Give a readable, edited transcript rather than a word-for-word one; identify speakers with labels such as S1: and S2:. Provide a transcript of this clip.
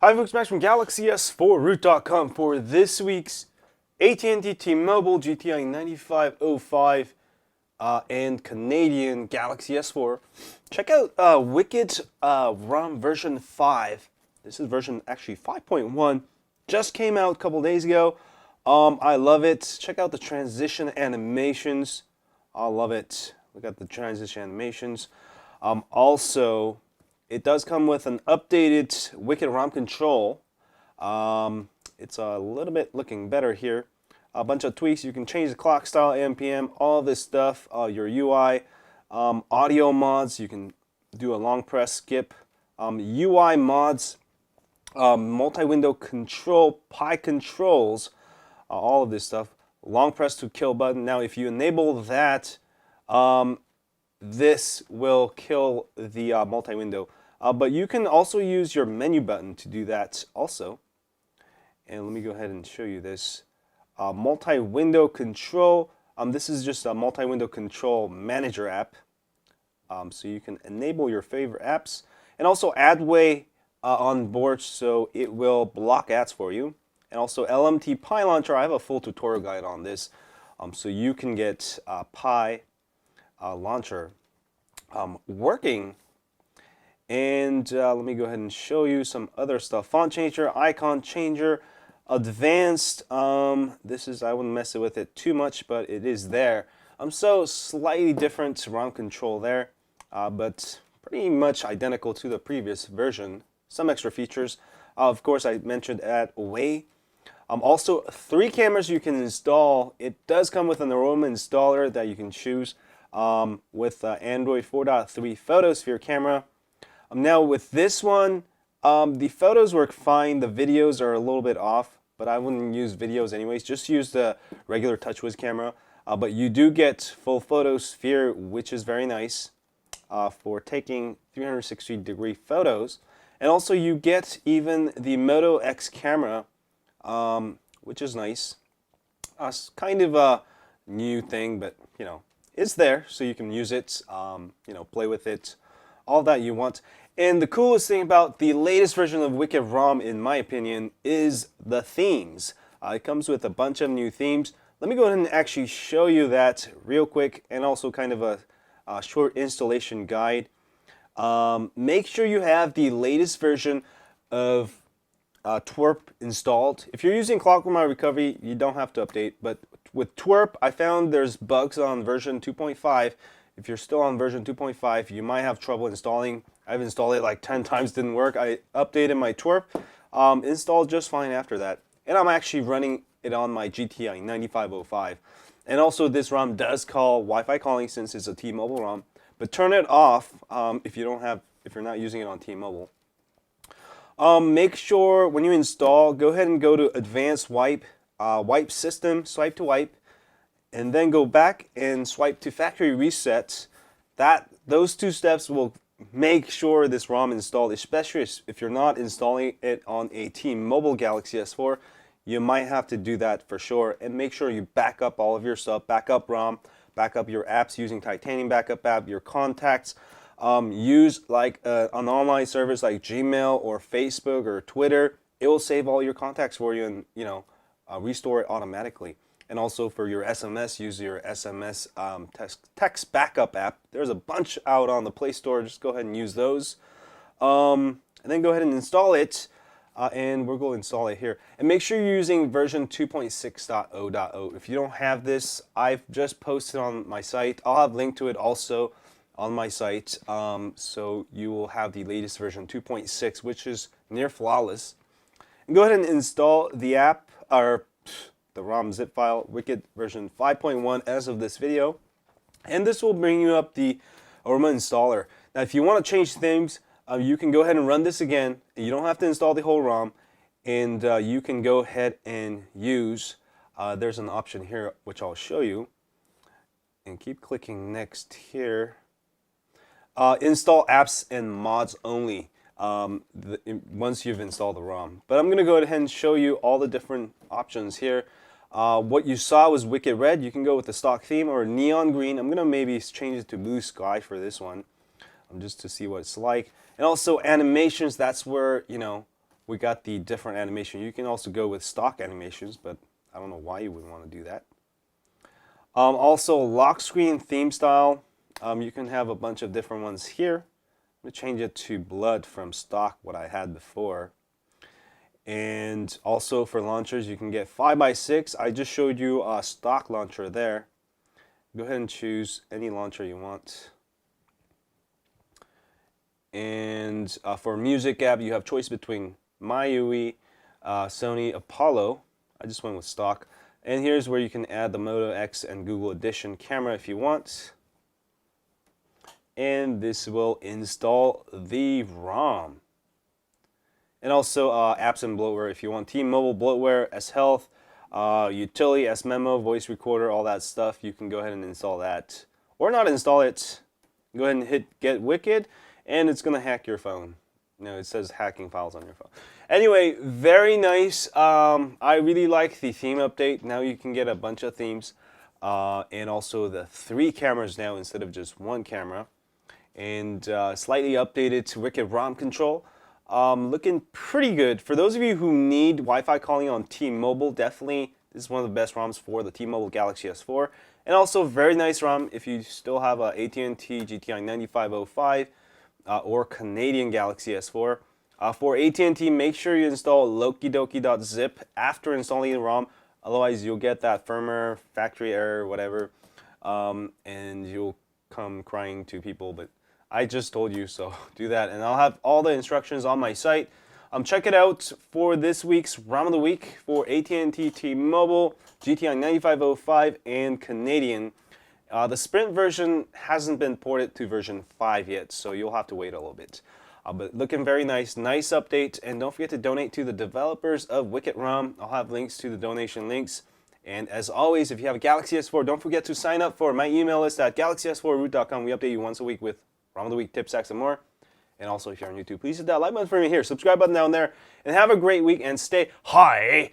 S1: Hi folks, Max from Galaxy S4Root.com for this week's AT&T T-Mobile GTI 9505 and Canadian Galaxy S4. Check out Wicked ROM version 5. This is version actually 5.1. Just came out a couple days ago. I love it. Check out the transition animations. I love it. Look at the transition animations. Also, it does come with an updated Wicked ROM control. It's a little bit looking better here. A bunch of tweaks. You can change the clock style, AM, PM, all this stuff. Your UI, audio mods. You can do a long press skip. UI mods, multi-window control, PI controls, all of this stuff. Long press to kill button. Now, if you enable that, this will kill the multi-window. But you can also use your menu button to do that also. And let me go ahead and show you this. Multi-window control. This is just a multi-window control manager app. So you can enable your favorite apps. And also AdWay on board, so it will block ads for you. And also LMT Pi Launcher. I have a full tutorial guide on this. So you can get Pi Launcher working. And let me go ahead and show you some other stuff. Font changer, icon changer, advanced. This is, I wouldn't mess with it too much, but it is there. So slightly different ROM control there, but pretty much identical to the previous version. Some extra features. Of course, I mentioned AdWay. Also, 3 cameras you can install. It does come with an aroma installer that you can choose with Android 4.3 photos for your camera. Now with this one, the photos work fine. The videos are a little bit off, but I wouldn't use videos anyways. Just use the regular TouchWiz camera. But you do get full photosphere, which is very nice for taking 360-degree photos. And also you get even the Moto X camera, which is nice. It's kind of a new thing, but you know, it's there, so you can use it, you know, play with it, all that you want. And the coolest thing about the latest version of Wicked ROM, in my opinion, is the themes. It comes with a bunch of new themes. Let me go ahead and actually show you that real quick, and also kind of a short installation guide. Make sure you have the latest version of twerp installed. If you're using Clockwork My Recovery, you don't have to update, but with twerp, I found there's bugs on version 2.5. If you're still on version 2.5, you might have trouble installing. I've installed it like 10 times, didn't work. I updated my twerp, installed just fine after that. And I'm actually running it on my GTI 9505. And also this ROM does call Wi-Fi calling since it's a T-Mobile ROM. But turn it off if you're not using it on T-Mobile. Make sure when you install, go ahead and go to Advanced Wipe, Wipe System, Swipe to Wipe, and then go back and swipe to Factory Reset. Those 2 steps will make sure this ROM installed, especially if you're not installing it on a T-Mobile Galaxy S4. You might have to do that for sure, and make sure you back up all of your stuff, back up ROM, back up your apps using Titanium Backup app, your contacts. Use like an online service like Gmail or Facebook or Twitter. It will save all your contacts for you and, you know, restore it automatically. And also for your SMS, use your SMS text backup app. There's a bunch out on the Play Store. Just go ahead and use those. And then go ahead and install it. And we're going to install it here. And make sure you're using version 2.6.0.0. If you don't have this, I've just posted on my site. I'll have a link to it also on my site. So you will have the latest version 2.6, which is near flawless. And go ahead and install the app, or the ROM zip file, Wicked version 5.1 as of this video. And this will bring you up the aroma installer. Now if you want to change themes, you can go ahead and run this again. You don't have to install the whole ROM, and you can go ahead and use, there's an option here which I'll show you, and keep clicking next here. Install apps and mods only once you've installed the ROM. But I'm going to go ahead and show you all the different options here. What you saw was Wicked Red. You can go with the stock theme or Neon Green. I'm going to maybe change it to Blue Sky for this one, just to see what it's like. And also animations, that's where, you know, we got the different animation. You can also go with stock animations, but I don't know why you would want to do that. Also, lock screen theme style. You can have a bunch of different ones here. I'm going to change it to blood from stock, what I had before. And also for launchers, you can get 5x6. I just showed you a stock launcher there. Go ahead and choose any launcher you want. And for music app, you have choice between MyUI, Sony, Apollo. I just went with stock. And here's where you can add the Moto X and Google Edition camera if you want. And this will install the ROM. And also apps and bloatware if you want. T-Mobile bloatware, S-Health, utility, S-Memo, voice recorder, all that stuff. You can go ahead and install that. Or not install it. Go ahead and hit Get Wicked, and it's going to hack your phone. No, it says hacking files on your phone. Anyway, very nice. I really like the theme update. Now you can get a bunch of themes. And also the 3 cameras now instead of just 1 camera. And slightly updated to Wicked ROM control. Looking pretty good. For those of you who need Wi-Fi calling on T-Mobile, definitely this is one of the best ROMs for the T-Mobile Galaxy S4. And also very nice ROM if you still have a AT&T GTI 9505 or Canadian Galaxy S4. For AT&T, make sure you install lokidoki.zip after installing the ROM. Otherwise, you'll get that firmware factory error, whatever, and you'll come crying to people. But I just told you, so do that. And I'll have all the instructions on my site. Check it out for this week's ROM of the Week for AT&T, T-Mobile, GTI 9505, and Canadian. The Sprint version hasn't been ported to version 5 yet, so you'll have to wait a little bit. But looking very nice, nice update. And don't forget to donate to the developers of Wicked ROM. I'll have links to the donation links. And as always, if you have a Galaxy S4, don't forget to sign up for my email list at galaxys4root.com. We update you once a week with ROM of the Week tips, hacks, and more. And also, if you're on YouTube, please hit that like button for me here. Subscribe button down there. And have a great week and stay high